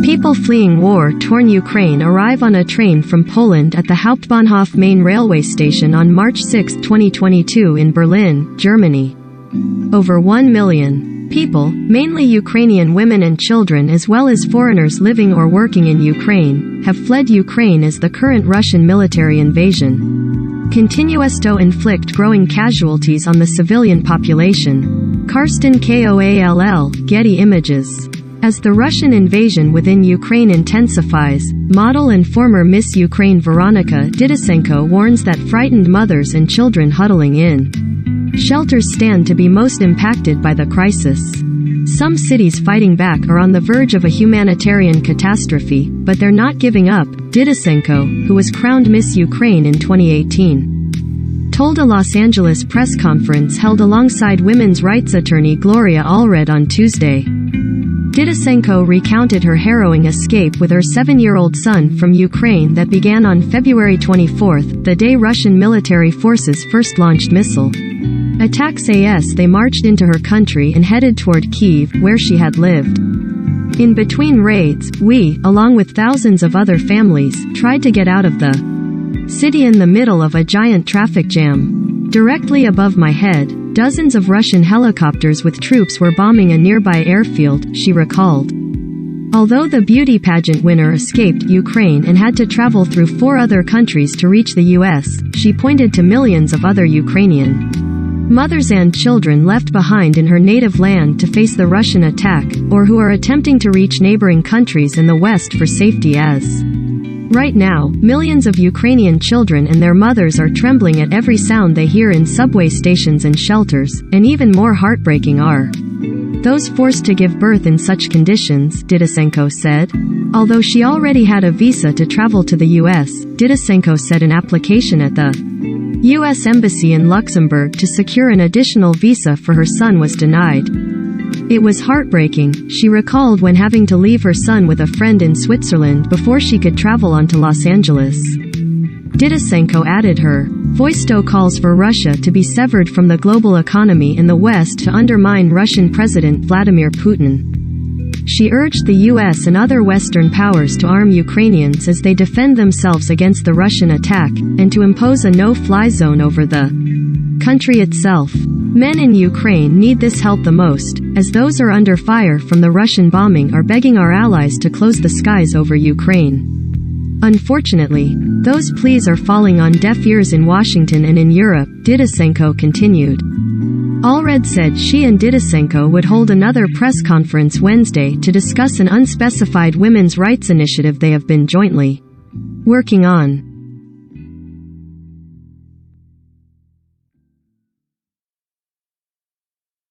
People fleeing war-torn Ukraine arrive on a train from Poland at the Hauptbahnhof main railway station on March 6, 2022 in Berlin, Germany. Over 1 million people, mainly Ukrainian women and children as well as foreigners living or working in Ukraine, have fled Ukraine as the current Russian military invasion continues to inflict growing casualties on the civilian population. Karsten Koall, Getty Images. As the Russian invasion within Ukraine intensifies, model and former Miss Ukraine Veronika Didisenko warns that frightened mothers and children huddling in shelters stand to be most impacted by the crisis. Some cities fighting back are on the verge of a humanitarian catastrophe, but they're not giving up, Didisenko, who was crowned Miss Ukraine in 2018, told a Los Angeles press conference held alongside women's rights attorney Gloria Allred on Tuesday. Didisenko recounted her harrowing escape with her 7-year-old son from Ukraine that began on February 24, the day Russian military forces first launched missile attacks as they marched into her country and headed toward Kyiv, where she had lived. In between raids, we, along with thousands of other families, tried to get out of the city in the middle of a giant traffic jam. Directly above my head, dozens of Russian helicopters with troops were bombing a nearby airfield, she recalled. Although the beauty pageant winner escaped Ukraine and had to travel through 4 other countries to reach the US, she pointed to millions of other Ukrainian mothers and children left behind in her native land to face the Russian attack, or who are attempting to reach neighboring countries in the West for safety as. Right now, millions of Ukrainian children and their mothers are trembling at every sound they hear in subway stations and shelters, and even more heartbreaking are those forced to give birth in such conditions, Didisenko said. Although she already had a visa to travel to the US, Didisenko said an application at the U.S. Embassy in Luxembourg to secure an additional visa for her son was denied. It was heartbreaking, she recalled, when having to leave her son with a friend in Switzerland before she could travel on to Los Angeles. Didisenko added her voice to calls for Russia to be severed from the global economy in the West to undermine Russian President Vladimir Putin. She urged the U.S. and other Western powers to arm Ukrainians as they defend themselves against the Russian attack, and to impose a no-fly zone over the country itself. Men in Ukraine need this help the most, as those are under fire from the Russian bombing are begging our allies to close the skies over Ukraine. Unfortunately, those pleas are falling on deaf ears in Washington and in Europe, Didisenko continued. Allred said she and Didisenko would hold another press conference Wednesday to discuss an unspecified women's rights initiative they have been jointly working on.